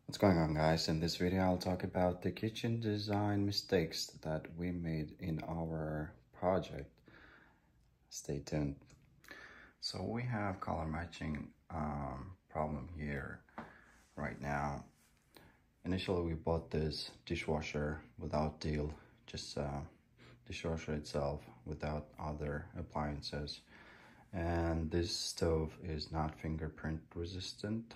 What's going on, guys? In this video I'll talk about the kitchen design mistakes that we made in our project. Stay tuned. So we have color matching problem here right now. Initially we bought this dishwasher without deal, just dishwasher itself without other appliances, and this stove is not fingerprint resistant.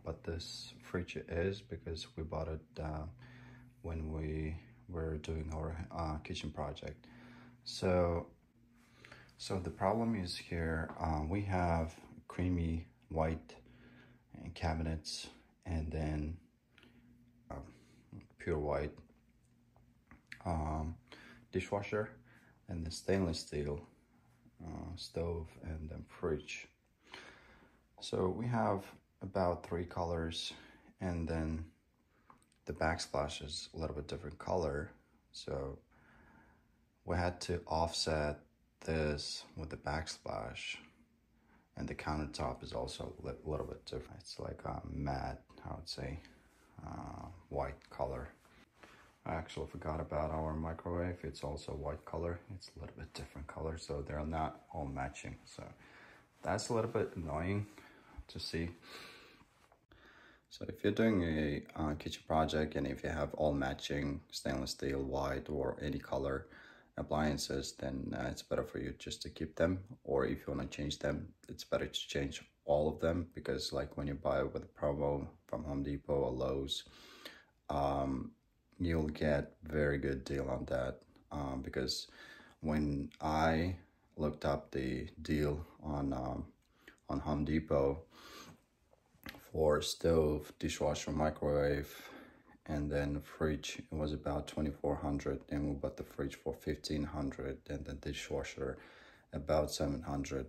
But this fridge is, because we bought it when we were doing our kitchen project. So the problem is here, we have creamy white cabinets, and then pure white dishwasher, and the stainless steel stove, and then fridge. So we have about 3 colors, and then the backsplash is a little bit different color, so we had to offset this with the backsplash, and the countertop is also a little bit different. It's like a matte, I would say, white color. I actually forgot about our microwave. It's also white color. It's a little bit different color, so they're not all matching, so that's a little bit annoying to see. So if you're doing a kitchen project, and if you have all matching stainless steel, white, or any color appliances, then it's better for you just to keep them. Or if you want to change them, it's better to change all of them, because like when you buy with a promo from Home Depot or Lowe's, you'll get very good deal on that. Because when I looked up the deal on Home Depot for stove, dishwasher, microwave, and then fridge, it was about 2,400, and we bought the fridge for 1,500, and the dishwasher about 700.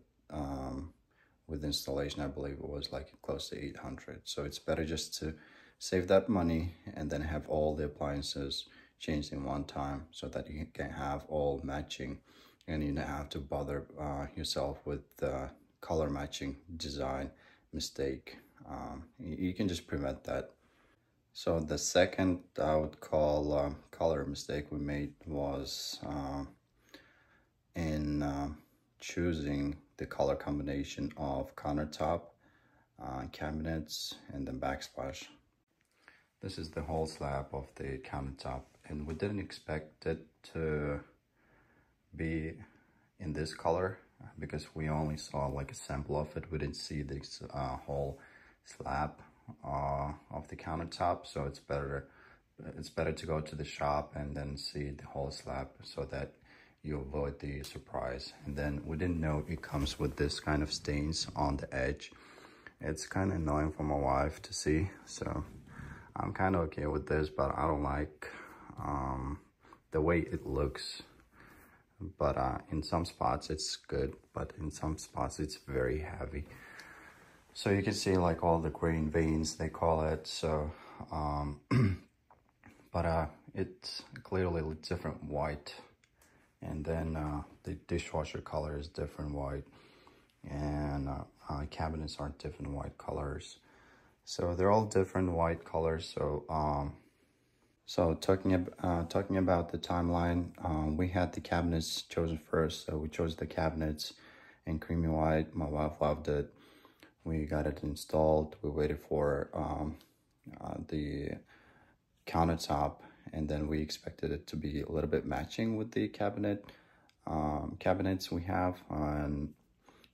With installation, I believe it was like close to 800. So it's better just to save that money and then have all the appliances changed in one time, so that you can have all matching, and you don't have to bother yourself with the color matching design mistake. You can just prevent that. So the second, I would call color mistake we made was in choosing the color combination of countertop, cabinets, and then backsplash. This is the whole slab of the countertop, and we didn't expect it to be in this color, because we only saw like a sample of it. We didn't see this whole slab of the countertop, so it's better to go to the shop and then see the whole slab, so that you avoid the surprise. And then we didn't know it comes with this kind of stains on the edge. It's kind of annoying for my wife to see, so I'm kind of okay with this, but I don't like the way it looks. But in some spots it's good, but in some spots it's very heavy. So you can see like all the grain veins, they call it. So but it's clearly a different white, and then the dishwasher color is different white, and cabinets are different white colors. So they're all different white colors. So talking about the timeline, we had the cabinets chosen first, so we chose the cabinets in creamy white. My wife loved it. We got it installed. We waited for the countertop, and then we expected it to be a little bit matching with the cabinets we have, and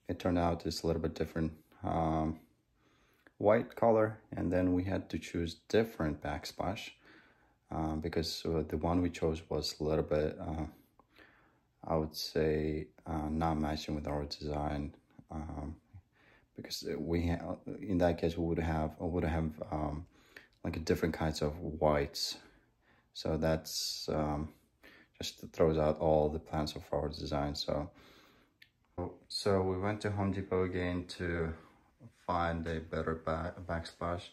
it turned out it's a little bit different white color. And then we had to choose different backsplash, because the one we chose was a little bit, I would say, not matching with our design, because in that case we would have like different kinds of whites. So that's just throws out all the plans of our design. So we went to Home Depot again to find a better backsplash.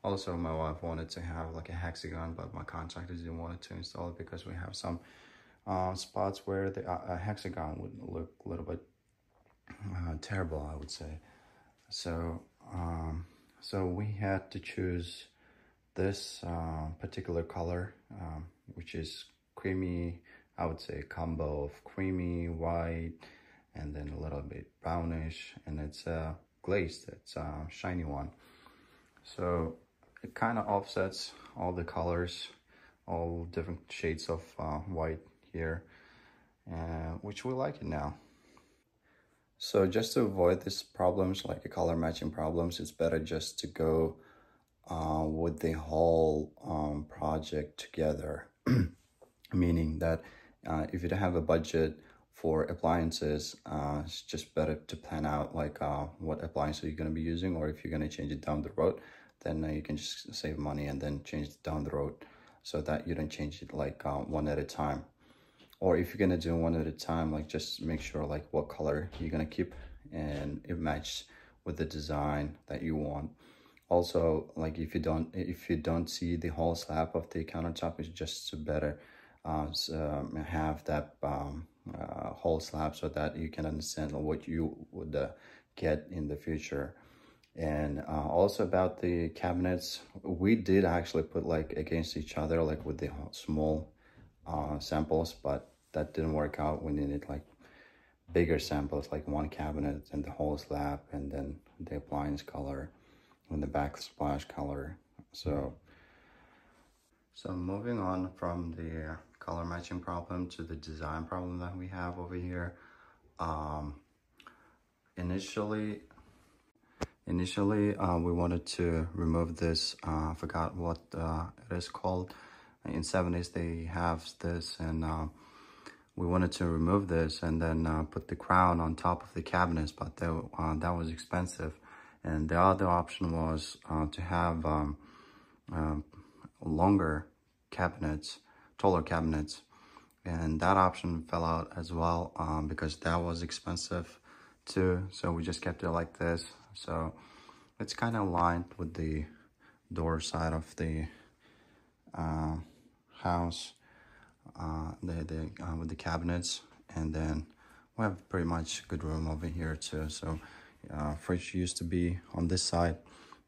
Also, my wife wanted to have like a hexagon, but my contractor didn't want to install it, because we have some spots where the hexagon would look a little bit terrible, I would say. So we had to choose this particular color, which is creamy, I would say a combo of creamy, white, and then a little bit brownish, and it's glazed, it's a shiny one. So it kind of offsets all the colors, all different shades of white here, which we like it now. So just to avoid these problems, like the color matching problems, it's better just to go with the whole project together. Meaning that if you don't have a budget for appliances, it's just better to plan out like what appliances you're going to be using, or if you're going to change it down the road, then you can just save money and then change it down the road, so that you don't change it like one at a time. Or if you're going to do one at a time, like just make sure like what color you're going to keep and it matches with the design that you want. Also, like if you don't see the whole slab of the countertop, it's just better have that whole slab, so that you can understand what you would get in the future. And also about the cabinets, we did actually put like against each other, like with the small samples, but that didn't work out. We needed like bigger samples, like one cabinet and the whole slab, and then the appliance color and the backsplash color. So moving on from the color matching problem to the design problem that we have over here. Initially we wanted to remove this, I forgot what it is called. In 70s they have this, and we wanted to remove this and then put the crown on top of the cabinets, but that was expensive. And the other option was to have longer cabinets, taller cabinets, and that option fell out as well because that was expensive too. So we just kept it like this. So it's kind of aligned with the door side of the house, with the cabinets, and then we have pretty much good room over here too. So fridge used to be on this side,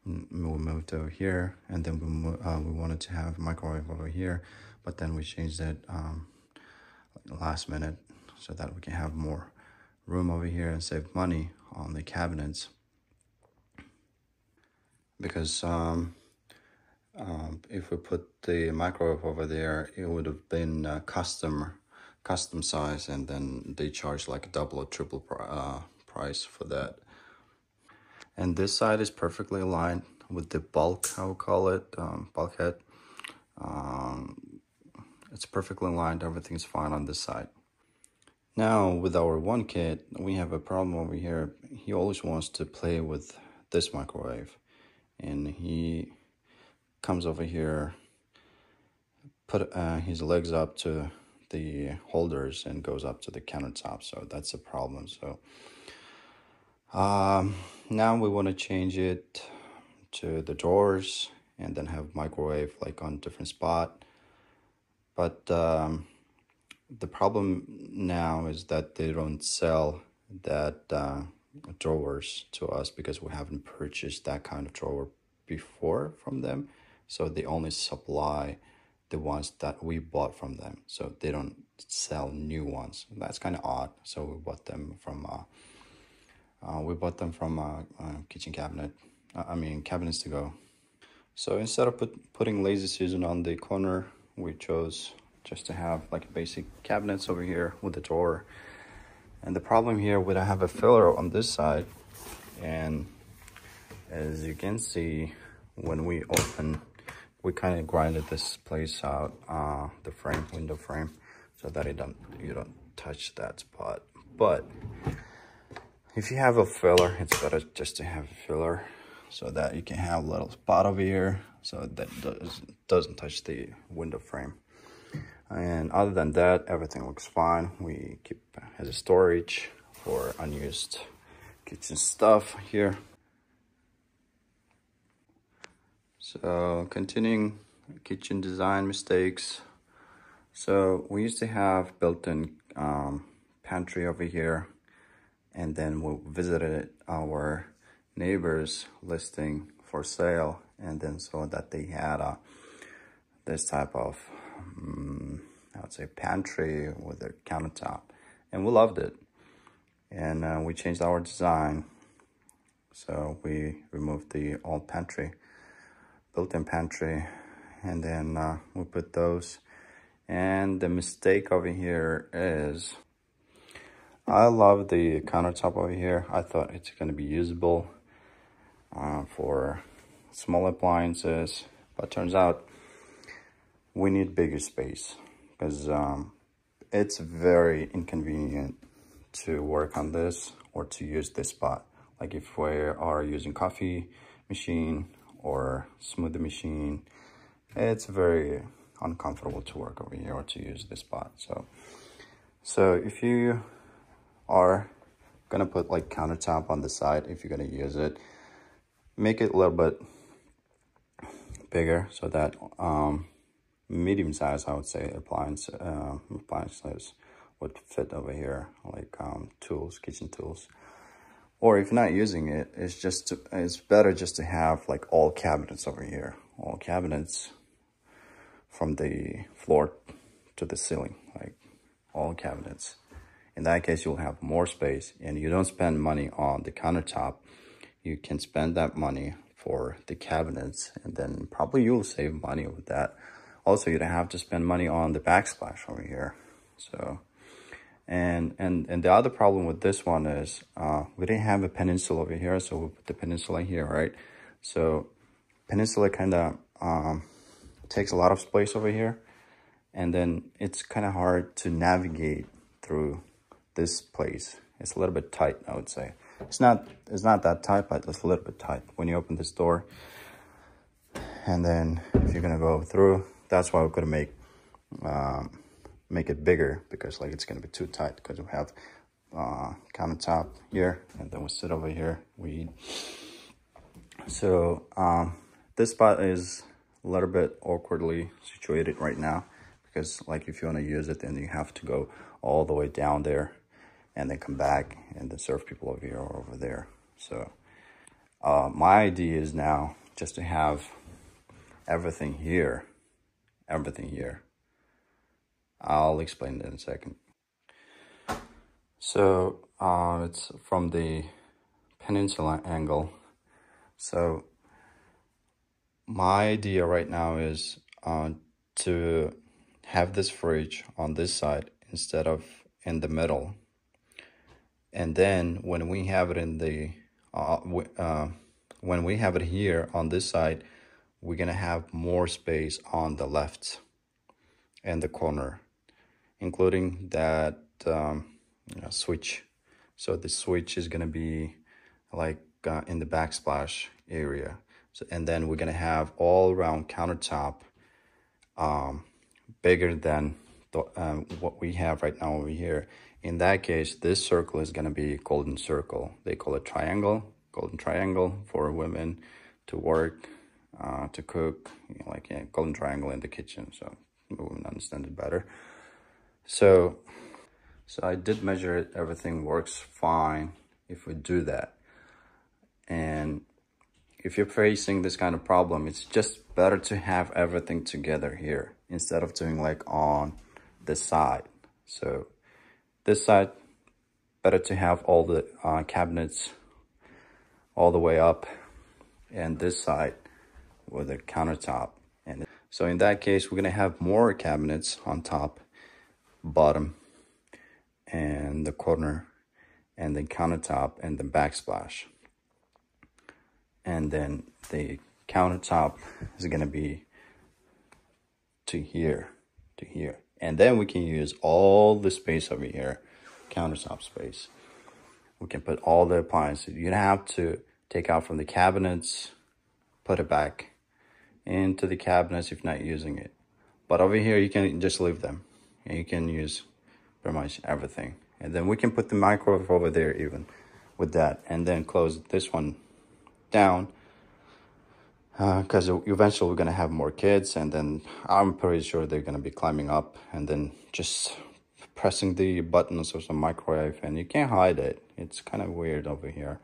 we moved over here, and then we wanted to have microwave over here, but then we changed it last minute so that we can have more room over here and save money on the cabinets. Because if we put the microwave over there, it would have been custom size, and then they charge like double or triple price for that. And this side is perfectly aligned with the bulk, I would call it, bulkhead. It's perfectly aligned, everything's fine on this side. Now with our one kid, we have a problem over here. He always wants to play with this microwave, and he comes over here, put his legs up to the holders and goes up to the countertop. So that's a problem. So now we want to change it to the drawers and then have microwave like on different spot. But the problem now is that they don't sell that drawers to us, because we haven't purchased that kind of drawer before from them. So they only supply the ones that we bought from them. So they don't sell new ones. That's kind of odd. So we bought them from kitchen cabinet. Cabinets to go. So instead of putting lazy Susan on the corner, we chose just to have like basic cabinets over here with the drawer. And the problem here, we don't have a filler on this side, and as you can see, when we open, we kind of grinded this place out, the window frame, so that you don't touch that spot. But if you have a filler, it's better just to have a filler, so that you can have a little spot over here, so that doesn't touch the window frame. And other than that, everything looks fine. We keep as a storage for unused kitchen stuff here. So continuing kitchen design mistakes. So we used to have built-in pantry over here, and then we visited our neighbor's listing for sale, and then saw that they had this type of I would say pantry with their countertop, and we loved it. And we changed our design, so we removed the old pantry, built-in pantry, and then we put those. And the mistake over here is, I love the countertop over here. I thought it's going to be usable for small appliances, but turns out we need bigger space, because it's very inconvenient to work on this or to use this spot. Like if we are using coffee machine or smoothie machine, it's very uncomfortable to work over here or to use this spot. So if you are gonna put like countertop on the side, if you're gonna use it, make it a little bit bigger so that medium size, I would say, appliances would fit over here, like tools, kitchen tools. Or if you're not using it, it's better just to have like all cabinets over here, all cabinets from the floor to the ceiling, like all cabinets. In that case, you'll have more space, and you don't spend money on the countertop. You can spend that money for the cabinets, and then probably you'll save money with that. Also, you don't have to spend money on the backsplash over here. So, and the other problem with this one is we didn't have a peninsula over here, so we put the peninsula here, right? So peninsula kind of takes a lot of space over here, and then it's kind of hard to navigate through this place. It's a little bit tight, I would say. It's not that tight, but it's a little bit tight when you open this door. And then if you're gonna go through, that's why we're gonna make it bigger, because like it's gonna be too tight, because we have countertop here, and then we sit over here, we eat. So this spot is a little bit awkwardly situated right now, because like if you want to use it, then you have to go all the way down there and then come back and then serve people over here or over there. So my idea is now just to have everything here. I'll explain that in a second. So it's from the peninsula angle. So my idea right now is to have this fridge on this side instead of in the middle. And then when we have it in the when we have it here on this side, we're gonna have more space on the left and the corner, including that switch. So the switch is gonna be like in the backsplash area. So, and then we're gonna have all around countertop bigger than what we have right now over here. In that case, this circle is gonna be golden circle. They call it triangle, golden triangle for women to work, to cook, golden triangle in the kitchen. So women understand it better. So I did measure it. Everything works fine if we do that. And if you're facing this kind of problem, it's just better to have everything together here instead of doing like on this side. So this side, better to have all the cabinets all the way up, and this side with the countertop. And so in that case, we're gonna have more cabinets on top, bottom, and the corner, and the countertop, and the backsplash. And then the countertop is gonna be to here, and then we can use all the space over here, countertop space. We can put all the appliances. You don't have to take out from the cabinets, put it back into the cabinets if not using it. But over here, you can just leave them, and you can use pretty much everything. And then we can put the microwave over there even with that, and then close this one down, because eventually we're gonna have more kids, and then I'm pretty sure they're gonna be climbing up and then just pressing the buttons of some microwave, and you can't hide it. It's kind of weird over here.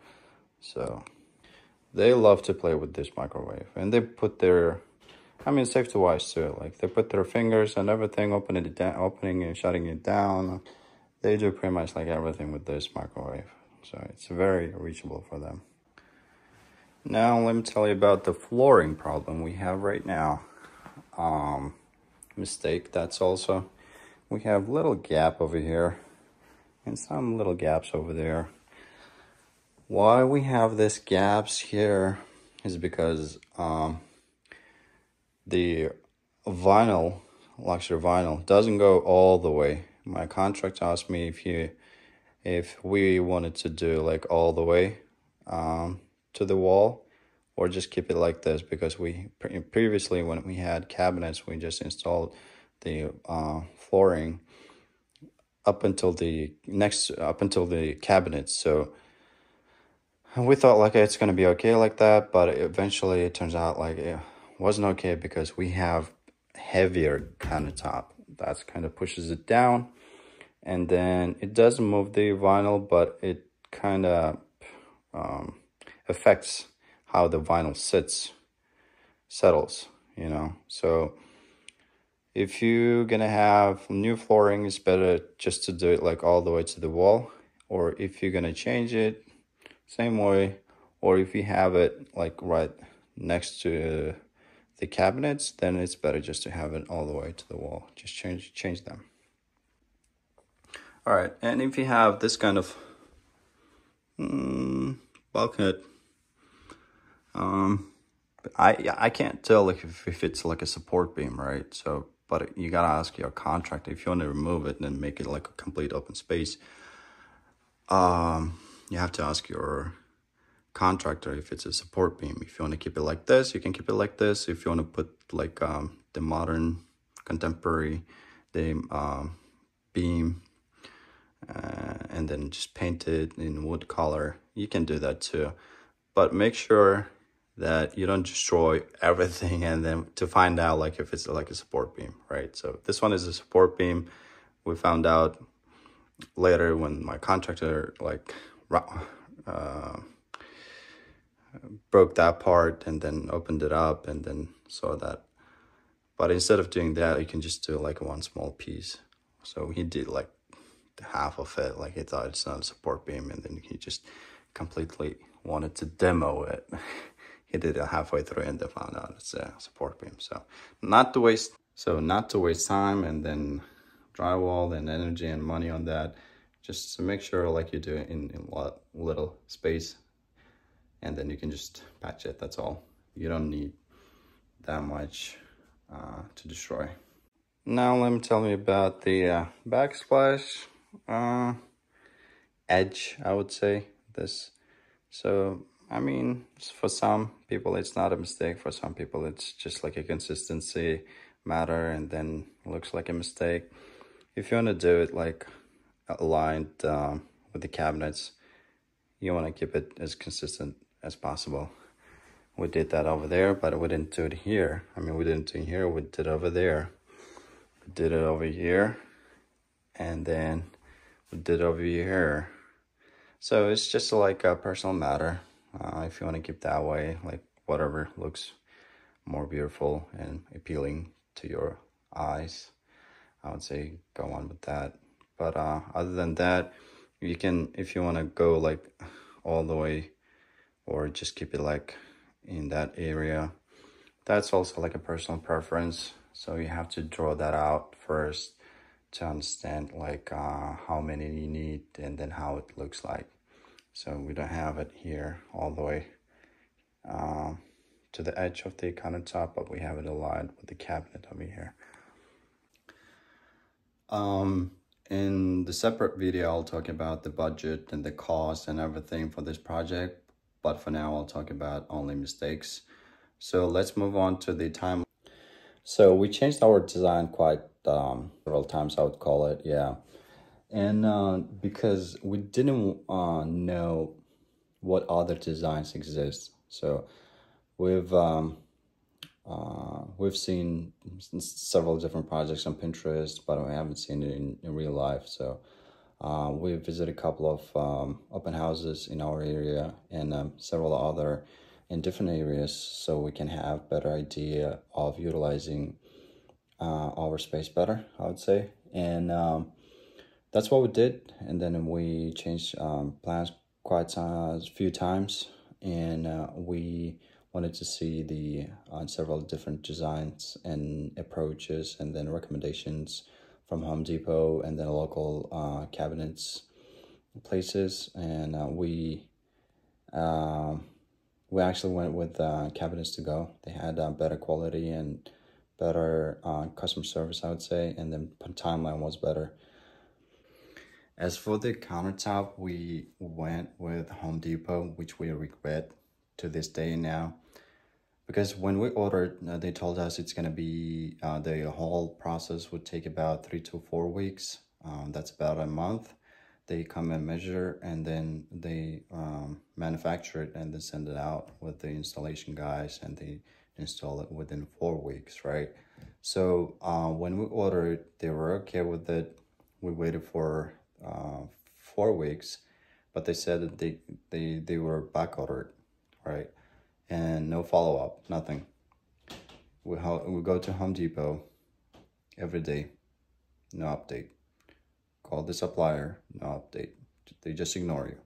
So they love to play with this microwave, and they put their, I mean, safety wise too. Like they put their fingers and everything, opening it down, opening and shutting it down. They do pretty much like everything with this microwave, so it's very reachable for them. Now let me tell you about the flooring problem we have right now. Mistake that's also, we have little gap over here and some little gaps over there. Why we have this gaps here is because the vinyl, luxury vinyl, doesn't go all the way. My contractor asked me if we wanted to do like all the way to the wall, or just keep it like this, because we previously, when we had cabinets, we just installed the flooring up until the cabinets. So we thought like it's gonna be okay like that, but eventually it turns out like it wasn't okay, because we have heavier countertop that's kind of pushes it down, and then it doesn't move the vinyl, but it kind of affects how the vinyl settles, you know. So if you're gonna have new flooring, it's better just to do it like all the way to the wall, or if you're gonna change it, same way, or if you have it like right next to the cabinets, then it's better just to have it all the way to the wall. Just change them. All right, and if you have this kind of bulkhead, I can't tell like if it's like a support beam, right? So, but you gotta ask your contractor if you want to remove it and make it like a complete open space. You have to ask your contractor if it's a support beam. If you want to keep it like this, you can keep it like this. If you want to put like the modern contemporary beam and then just paint it in wood color, you can do that too. But make sure that you don't destroy everything and then to find out like if it's like a support beam, right? So this one is a support beam. We found out later when my contractor like broke that part and then opened it up and then saw that. But instead of doing that, you can just do like one small piece. So he did like half of it, like he thought it's not a support beam, and then he just completely wanted to demo it. He did it halfway through and then found out it's a support beam. So not to waste time and then drywall and energy and money on that. Just to make sure like you do it in little space, and then you can just patch it. That's all. You don't need that much to destroy. Now let me tell you about the backsplash edge, I would say this. So I mean, for some people it's not a mistake, for some people it's just like a consistency matter and then looks like a mistake. If you want to do it like aligned with the cabinets, you want to keep it as consistent as possible. We did that over there, but we didn't do it here. I mean, we didn't do it here, we did it over there. We did it over here, and then we did it over here. So it's just like a personal matter. If you want to keep that way, like whatever looks more beautiful and appealing to your eyes, I would say go on with that. But other than that, you can, if you want to go like all the way, or just keep it like in that area, that's also like a personal preference. So you have to draw that out first to understand like how many you need and then how it looks like. So we don't have it here all the way to the edge of the countertop, but we have it aligned with the cabinet over here. In the separate video, I'll talk about the budget and the cost and everything for this project. But for now, I'll talk about only mistakes. So let's move on to the time. So we changed our design quite several times, I would call it, yeah. And because we didn't know what other designs exist. So we've seen several different projects on Pinterest, but we haven't seen it in real life. So we visited a couple of open houses in our area and several other in different areas so we can have better idea of utilizing our space better, I would say. And that's what we did. And then we changed plans quite a few times, and we wanted to see the several different designs and approaches, and then recommendations from Home Depot and then local cabinets places. And we actually went with Cabinets to Go. They had better quality and better customer service, I would say, and then timeline was better. As for the countertop, we went with Home Depot, which we regret to this day now. Because when we ordered, they told us it's going to be, the whole process would take about 3 to 4 weeks. That's about a month. They come and measure, and then they manufacture it and then send it out with the installation guys, and they install it within 4 weeks, right? So when we ordered, they were okay with it. We waited for 4 weeks, but they said that they were back ordered, right? And no follow-up, nothing. We go to Home Depot every day, no update. Call the supplier, no update. They just ignore you.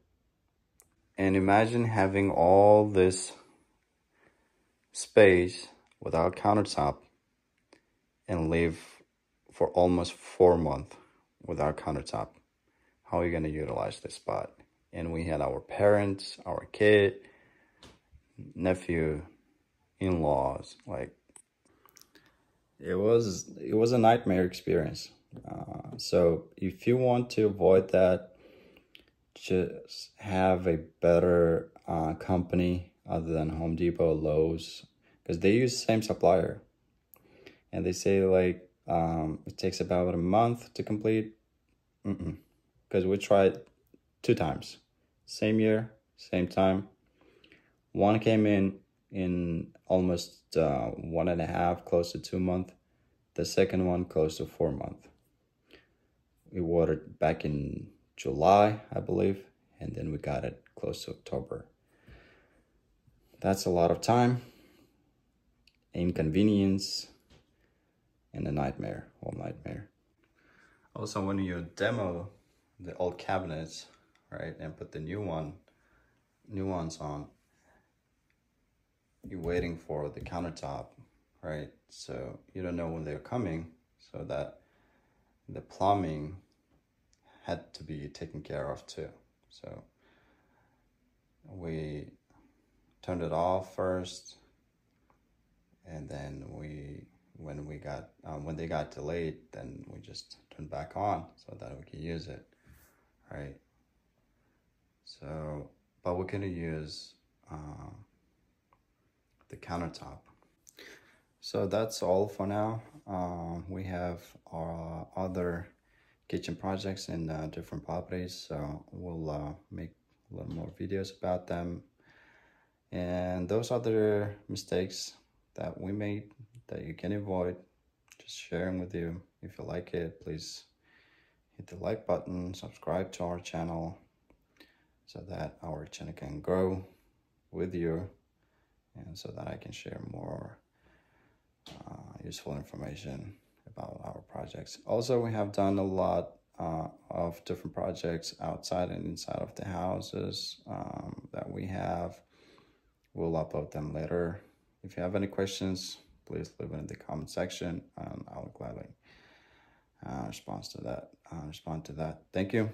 And imagine having all this space without countertop and live for almost 4 months without countertop. How are you going to utilize this spot? And we had our parents, our kid, nephew, in-laws. Like, it was a nightmare experience. So if you want to avoid that, just have a better company other than Home Depot, Lowe's, because they use the same supplier, and they say like it takes about a month to complete. Because we tried 2 times, same year, same time. One came in almost 1.5, close to 2 months. The second one close to 4 months. We ordered back in July, I believe, and then we got it close to October. That's a lot of time, inconvenience, and a nightmare, whole nightmare. Also, when you demo the old cabinets, right, and put the new ones on, you're waiting for the countertop, right? So you don't know when they're coming, so that the plumbing had to be taken care of too. So we turned it off first, and then when they got delayed, then we just turned back on so that we could use it, right? So, but we're gonna use the countertop. So that's all for now. We have our other kitchen projects in different properties, so we'll make a little more videos about them. And those are the mistakes that we made that you can avoid. Just sharing with you. If you like it, please hit the like button, subscribe to our channel so that our channel can grow with you, and so that I can share more useful information about our projects. Also, we have done a lot of different projects outside and inside of the houses that we have. We'll upload them later. If you have any questions, please leave it in the comment section, and I'll gladly respond to that. Thank you.